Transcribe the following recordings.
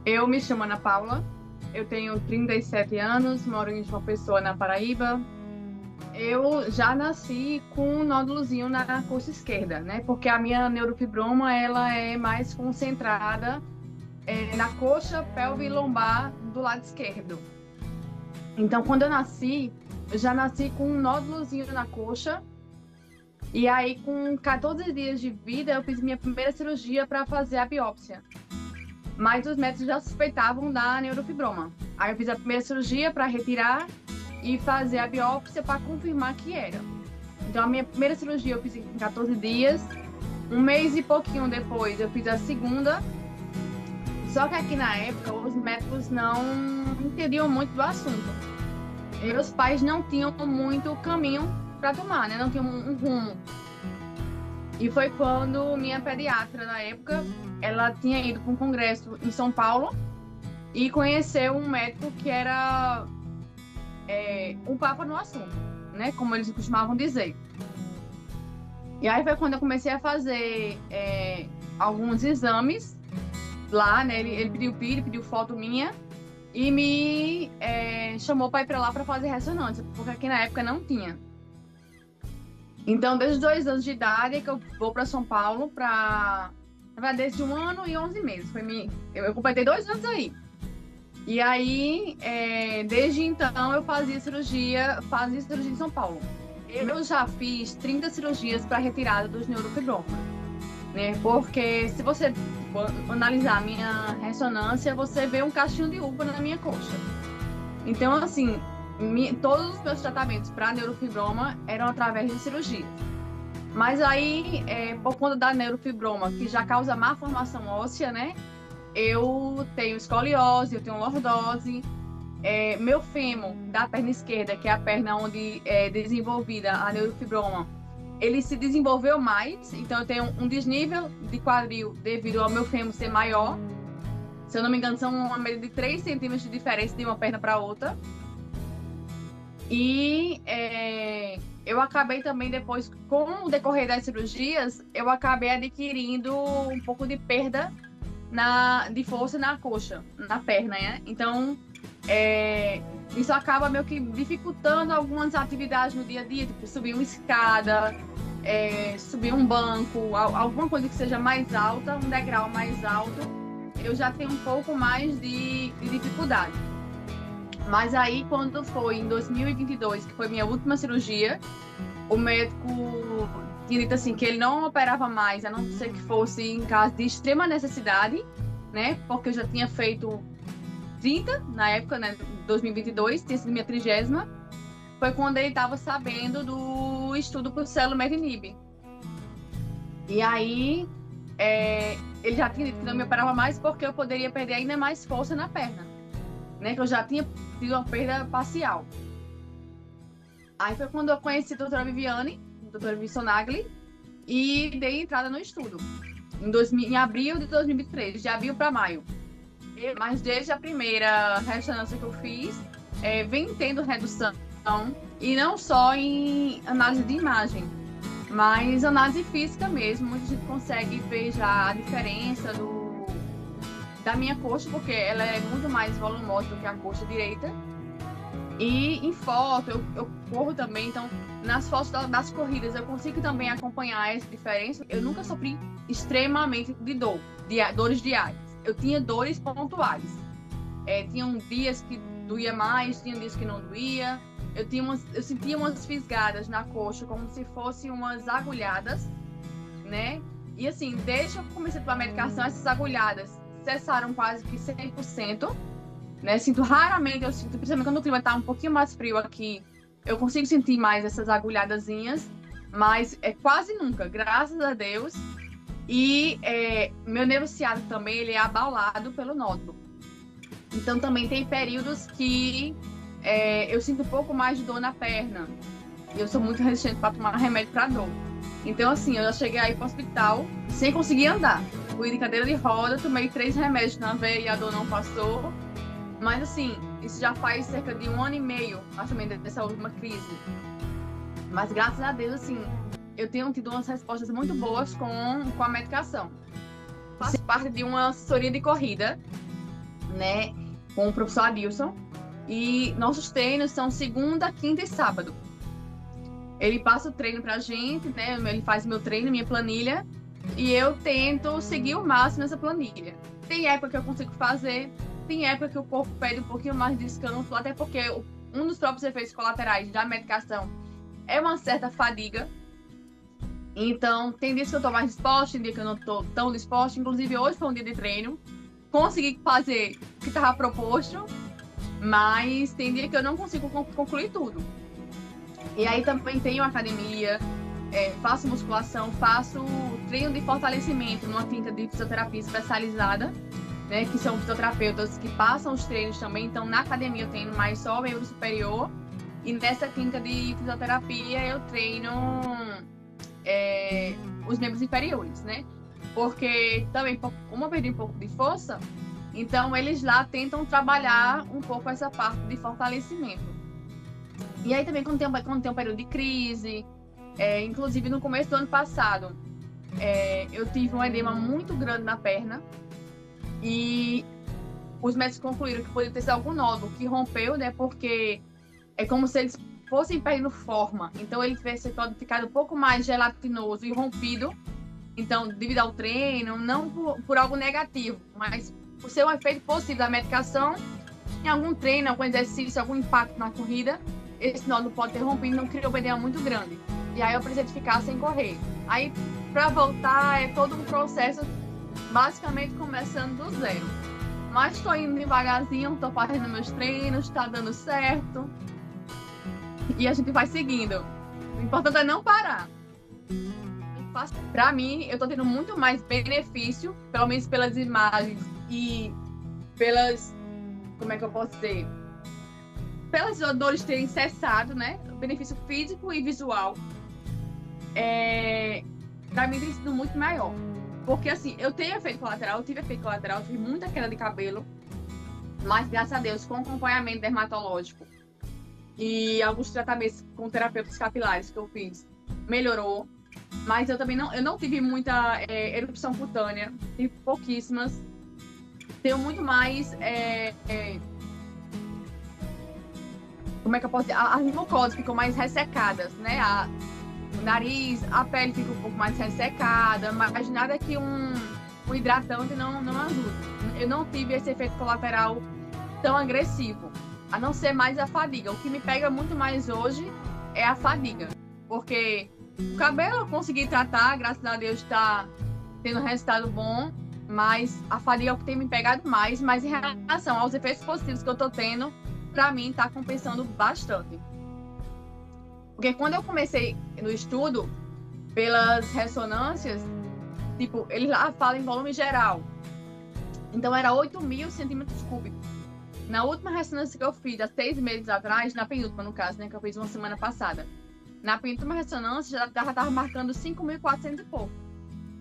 Eu me chamo Ana Paula, eu tenho 37 anos, moro em João Pessoa, na Paraíba. Eu já nasci com um nódulozinho na coxa esquerda, né? Porque a minha neurofibroma, ela é mais concentrada na coxa, pelve e lombar do lado esquerdo. Então, quando eu já nasci com um nódulozinho na coxa. E aí, com 14 dias de vida, eu fiz minha primeira cirurgia para fazer a biópsia. Mas os médicos já suspeitavam da neurofibroma. Aí eu fiz a primeira cirurgia para retirar e fazer a biópsia para confirmar que era. Então a minha primeira cirurgia eu fiz em 14 dias. Um mês e pouquinho depois eu fiz a segunda. Só que aqui na época os médicos não entendiam muito do assunto. Meus pais não tinham muito caminho para tomar, né? Não tinham um rumo. E foi quando minha pediatra, na época, ela tinha ido para um congresso em São Paulo e conheceu um médico que era um papa no assunto, né? Como eles costumavam dizer. E aí foi quando eu comecei a fazer alguns exames lá, né? Ele pediu PIR, pediu foto minha e me chamou para ir para lá para fazer ressonância, porque aqui na época não tinha. Então, desde os 2 anos de idade é que eu vou para São Paulo Na verdade, desde 1 ano e 11 meses. Eu completei 2 anos aí. E aí, desde então, eu fazia cirurgia em São Paulo. Eu já fiz 30 cirurgias para retirada dos neurofibromas, né? Porque se você analisar a minha ressonância, você vê um cachinho de uva na minha coxa. Então, assim, todos os meus tratamentos para neurofibroma eram através de cirurgia. Mas aí, por conta da neurofibroma, que já causa má formação óssea, né? Eu tenho escoliose, eu tenho lordose. Meu fêmur da perna esquerda, que é a perna onde é desenvolvida a neurofibroma, ele se desenvolveu mais. Então, eu tenho um desnível de quadril devido ao meu fêmur ser maior. Se eu não me engano, são uma média de 3 centímetros de diferença de uma perna para outra. E eu acabei também depois, com o decorrer das cirurgias, eu acabei adquirindo um pouco de perda de força na coxa, na perna, né? Então, isso acaba meio que dificultando algumas atividades no dia a dia, tipo subir uma escada, subir um banco, alguma coisa que seja mais alta, um degrau mais alto, eu já tenho um pouco mais de dificuldade. Mas aí, quando foi em 2022, que foi minha última cirurgia, o médico tinha dito assim, que ele não operava mais, a não ser que fosse em caso de extrema necessidade, né? Porque eu já tinha feito 30 na época, né? 2022, tinha sido minha 30ª. Foi quando ele estava sabendo do estudo para o selumetinib. E aí, ele já tinha dito que não me operava mais porque eu poderia perder ainda mais força na perna, né? Que eu já tinha tido uma perda parcial. Aí foi quando eu conheci a doutora Viviane, a doutora Vissonagli, e dei entrada no estudo, em abril de 2023, de abril para maio. Mas desde a primeira ressonância que eu fiz, vem tendo redução, e não só em análise de imagem, mas análise física mesmo, a gente consegue ver já a diferença da minha coxa, porque ela é muito mais volumosa do que a coxa direita. E em foto, eu corro também, então nas fotos das corridas eu consigo também acompanhar essa diferença. Eu nunca sofri extremamente de dores diárias. Eu tinha dores pontuais. Tinham dias que doía mais, tinha dias que não doía. Eu sentia umas fisgadas na coxa, como se fossem umas agulhadas, né? E assim, desde que eu comecei a tomar medicação, essas agulhadas cessaram quase que 100%. Né? Raramente eu sinto, principalmente quando o clima está um pouquinho mais frio aqui, eu consigo sentir mais essas agulhadazinhas, mas quase nunca, graças a Deus. E meu nervo ciático também, ele é abaulado pelo nódulo. Então também tem períodos que eu sinto um pouco mais de dor na perna. Eu sou muito resistente para tomar remédio para dor. Então assim, eu já cheguei aí para o hospital sem conseguir andar. Fui de cadeira de roda, tomei 3 remédios na veia e a dor não passou. Mas assim, isso já faz cerca de 1 ano e meio, mais ou menos, dessa última crise. Mas graças a Deus, assim, eu tenho tido umas respostas muito boas com a medicação. Faço parte de uma assessoria de corrida né, com o professor Adilson. E nossos treinos são segunda, quinta e sábado. Ele passa o treino pra gente, né? Ele faz meu treino, minha planilha, e eu tento seguir o máximo nessa planilha. Tem época que eu consigo fazer, tem época que o corpo pede um pouquinho mais de descanso, até porque um dos próprios efeitos colaterais da medicação é uma certa fadiga. Então, tem dias que eu tô mais disposta, tem dia que eu não tô tão disposta. Inclusive, hoje foi um dia de treino. Consegui fazer o que estava proposto, mas tem dia que eu não consigo concluir tudo. E aí também tenho academia, faço musculação, faço treino de fortalecimento numa clínica de fisioterapia especializada, né, que são fisioterapeutas que passam os treinos também. Então, na academia eu treino mais só membro superior, e nessa clínica de fisioterapia eu treino os membros inferiores, né? Porque também, como eu perdi um pouco de força, então eles lá tentam trabalhar um pouco essa parte de fortalecimento. E aí também quando tem um período de crise, inclusive no começo do ano passado, eu tive um edema muito grande na perna e os médicos concluíram que poderia ter sido algum nódulo que rompeu, né? Porque é como se eles fossem perdendo forma. Então ele tivesse ficado um pouco mais gelatinoso e rompido. Então, devido ao treino, não por algo negativo, mas por ser um efeito possível da medicação, em algum treino, algum exercício, algum impacto na corrida, esse nódulo pode ter rompido, não criou um edema muito grande. E aí eu precisei ficar sem correr. Aí, para voltar, é todo um processo, basicamente começando do zero. Mas estou indo devagarzinho, estou fazendo meus treinos, está dando certo. E a gente vai seguindo. O importante é não parar. Para mim, eu tô tendo muito mais benefício, pelo menos pelas imagens e pelas, como é que eu posso dizer, pelas dores terem cessado, né? Benefício físico e visual. Para mim tem sido muito maior. Porque assim, eu tive efeito colateral, eu tive muita queda de cabelo, mas graças a Deus, com acompanhamento dermatológico e alguns tratamentos com terapeutas capilares que eu fiz, melhorou. Mas eu também não tive muita erupção cutânea, tive pouquíssimas. Tenho muito mais, como é que eu posso dizer? As mucosas ficam mais ressecadas, né? O nariz, a pele fica um pouco mais ressecada, mas nada que um hidratante não ajude. Eu não tive esse efeito colateral tão agressivo, a não ser mais a fadiga. O que me pega muito mais hoje é a fadiga, porque o cabelo eu consegui tratar, graças a Deus está tendo resultado bom, mas a fadiga é o que tem me pegado mais. Mas em relação aos efeitos positivos que eu tô tendo, para mim tá compensando bastante. Porque quando eu comecei no estudo, pelas ressonâncias, tipo, eles lá falam em volume geral. Então era 8.000 centímetros cúbicos. Na última ressonância que eu fiz, há 6 meses atrás, na penúltima no caso, né, que eu fiz uma semana passada, na penúltima ressonância já estava marcando 5.400 e pouco.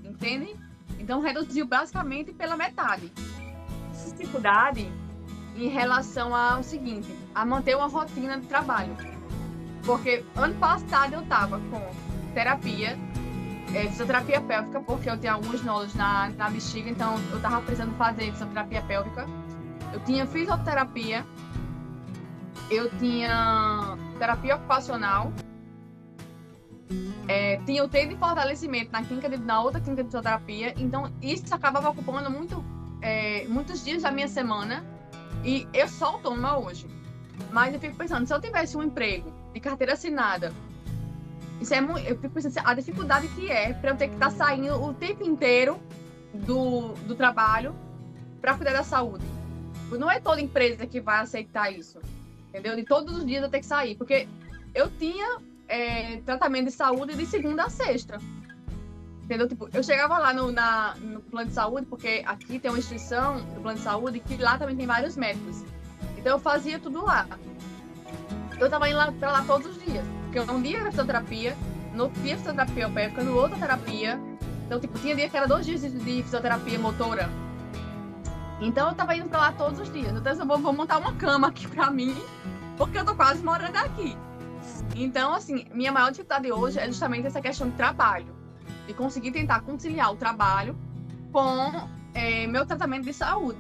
Entende? Então reduziu basicamente pela metade. Essa dificuldade em relação ao seguinte, a manter uma rotina de trabalho. Porque ano passado eu estava com terapia, fisioterapia pélvica, porque eu tenho alguns nódulos na bexiga, então eu estava precisando fazer fisioterapia pélvica. Eu tinha fisioterapia, eu tinha terapia ocupacional, tinha o treino de fortalecimento na outra clínica de fisioterapia. Então isso acabava ocupando muitos dias da minha semana, e eu sou autônoma hoje. Mas eu fico pensando, se eu tivesse um emprego de carteira assinada, eu fico pensando a dificuldade que é para eu ter que estar saindo o tempo inteiro do trabalho para cuidar da saúde. Não é toda empresa que vai aceitar isso, entendeu? De todos os dias eu ter que sair, porque eu tinha tratamento de saúde de segunda a sexta, entendeu? Tipo, eu chegava lá no plano de saúde, porque aqui tem uma instituição do plano de saúde que lá também tem vários médicos. Então eu fazia tudo lá. Eu tava indo pra lá todos os dias, porque um dia era fisioterapia, no outro dia fisioterapia pélvica, no outro terapia. Então, tipo, tinha dia que era 2 dias de fisioterapia motora. Então eu tava indo pra lá todos os dias. Então eu vou montar uma cama aqui pra mim, porque eu tô quase morando aqui. Então, assim, minha maior dificuldade hoje é justamente essa questão de trabalho. De conseguir tentar conciliar o trabalho com meu tratamento de saúde.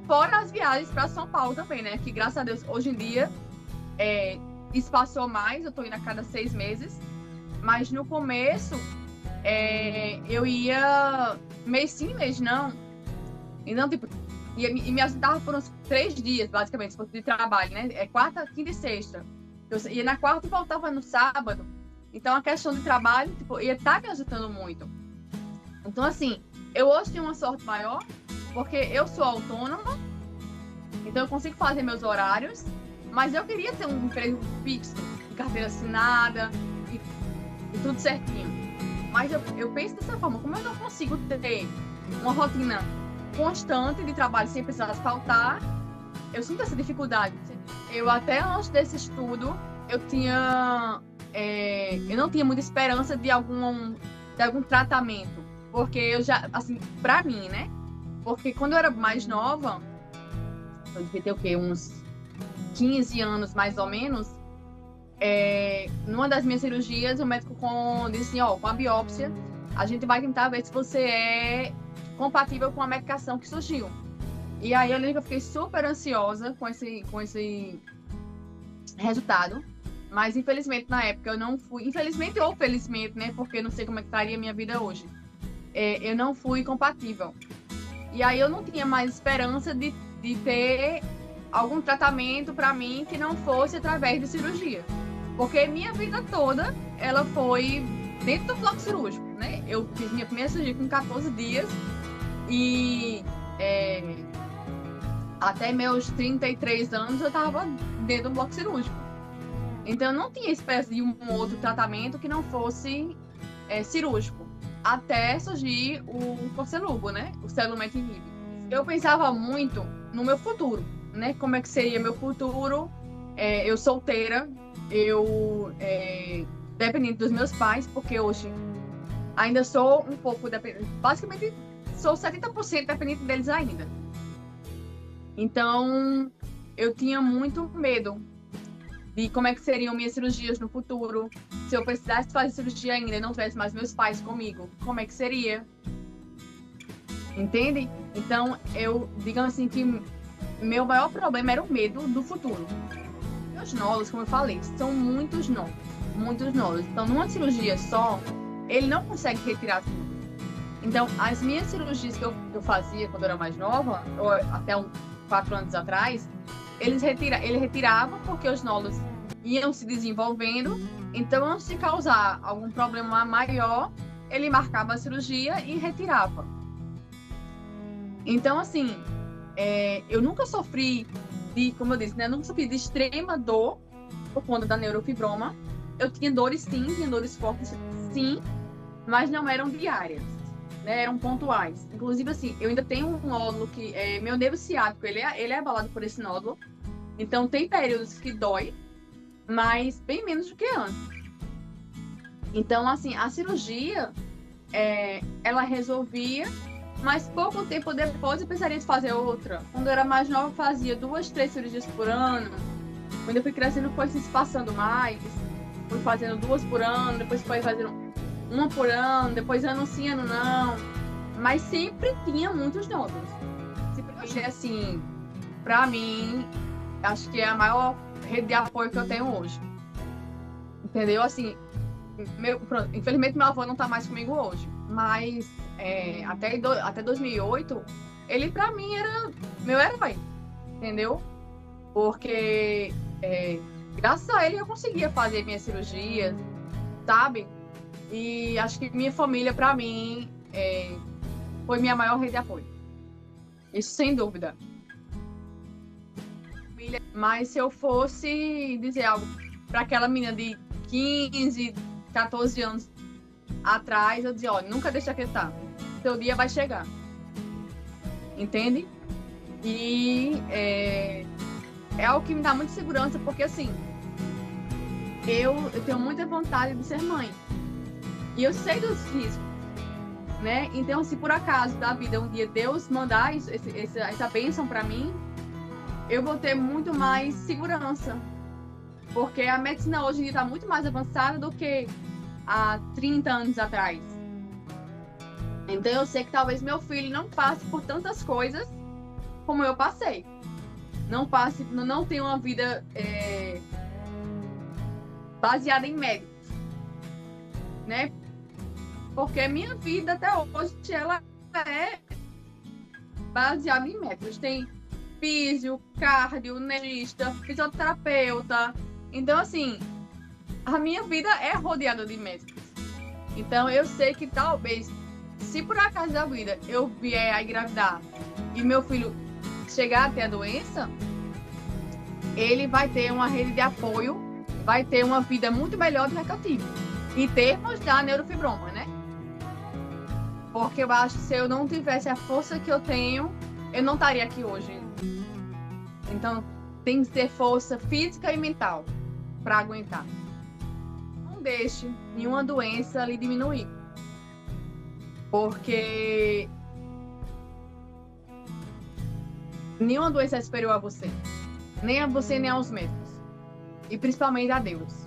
fora as viagens para São Paulo também, né? Que graças a Deus, hoje em dia, espaçou mais, eu tô indo a cada 6 meses. Mas no começo, eu ia mês sim, mês não. E não, tipo, e me ajudava por uns 3 dias, basicamente, de trabalho, né? Quarta, quinta e sexta. Eu ia na quarta e voltava no sábado. Então, a questão de trabalho, tipo, ia estar me ajudando muito. Então, assim, eu hoje tenho uma sorte maior, porque eu sou autônoma, então eu consigo fazer meus horários, mas eu queria ter um emprego fixo, de carteira assinada, e tudo certinho. Mas eu penso dessa forma, como eu não consigo ter uma rotina constante de trabalho sem precisar faltar, eu sinto essa dificuldade. Eu até antes desse estudo, eu não tinha muita esperança de algum tratamento, porque eu já, assim, pra mim, né? Porque quando eu era mais nova, eu devia ter o quê? Uns 15 anos, mais ou menos, numa das minhas cirurgias, o médico disse assim, com a biópsia, a gente vai tentar ver se você é compatível com a medicação que surgiu. E aí eu lembro que eu fiquei super ansiosa com esse resultado, mas infelizmente na época eu não fui, infelizmente ou felizmente, né, porque eu não sei como é que estaria a minha vida hoje, eu não fui compatível. E aí eu não tinha mais esperança de ter algum tratamento para mim que não fosse através de cirurgia. Porque minha vida toda, ela foi dentro do bloco cirúrgico, né? Eu fiz minha primeira cirurgia com 14 dias e até meus 33 anos eu estava dentro do bloco cirúrgico. Então eu não tinha espécie de um outro tratamento que não fosse cirúrgico. Até surgir o Forcelugo, né? O Selumetinib. Eu pensava muito no meu futuro, né? Como é que seria meu futuro? Eu solteira, dependente dos meus pais, porque hoje ainda sou um pouco dependente. Basicamente, sou 70% dependente deles ainda. Então, eu tinha muito medo de como é que seriam minhas cirurgias no futuro. Se eu precisasse fazer cirurgia ainda e não tivesse mais meus pais comigo, como é que seria? Entende? Então, digamos assim, que meu maior problema era o medo do futuro. Os nódulos, como eu falei, são muitos nódulos. Então, numa cirurgia só, ele não consegue retirar tudo. Então, as minhas cirurgias que eu fazia quando eu era mais nova, ou até uns 4 anos atrás, ele retirava porque os nódulos iam se desenvolvendo. Então, antes de causar algum problema maior, ele marcava a cirurgia e retirava. Então, assim, eu nunca sofri como eu disse, né? Eu nunca sofri de extrema dor por conta da neurofibroma. Eu tinha dores sim, tinha dores fortes sim, mas não eram diárias, né? Eram pontuais. Inclusive, assim, eu ainda tenho um nódulo que meu nervo ciático, ele é abalado por esse nódulo. Então, tem períodos que dói, mas bem menos do que antes. Então, assim, a cirurgia, ela resolvia, mas pouco tempo depois eu pensaria em fazer outra. Quando eu era mais nova, eu fazia 2, 3 cirurgias por ano. Quando eu fui crescendo, foi se espaçando mais. Fui fazendo 2 por ano, depois foi fazendo 1 por ano, depois ano sim, ano não. Mas sempre tinha muitos nódulos. Simplesmente, assim, pra mim, acho que é a maior rede de apoio que eu tenho hoje. Entendeu? Assim, infelizmente meu avô não tá mais comigo hoje. Mas até 2008, ele pra mim era meu herói, entendeu? Porque graças a ele eu conseguia fazer minhas cirurgias, sabe? E acho que minha família pra mim foi minha maior rede de apoio. Isso sem dúvida. Mas se eu fosse dizer algo pra aquela menina de 15, 14 anos atrás, eu dizia, olha, nunca deixa acreditar. Seu dia vai chegar. Entende? E é algo que me dá muita segurança, porque assim, eu tenho muita vontade de ser mãe. E eu sei dos riscos, né? Então, se por acaso da vida um dia Deus mandar essa bênção para mim, eu vou ter muito mais segurança. Porque a medicina hoje em dia está muito mais avançada do que há 30 anos atrás. Então eu sei que talvez meu filho não passe por tantas coisas como eu passei. Não tenho uma vida baseada em médicos, né? Porque a minha vida até hoje, ela é baseada em médicos. Tem físio, cardio, neurologista, fisioterapeuta. Então, assim, a minha vida é rodeada de médicos. Então, eu sei que talvez, se por acaso da vida eu vier a engravidar e meu filho chegar a ter a doença, ele vai ter uma rede de apoio, vai ter uma vida muito melhor do que eu tive. Em termos da neurofibroma, né? Porque eu acho que se eu não tivesse a força que eu tenho, eu não estaria aqui hoje. Então, tem que ter força física e mental para aguentar. Não deixe nenhuma doença lhe diminuir. Porque nenhuma doença é superior a você. Nem a você, nem aos médicos. E principalmente a Deus.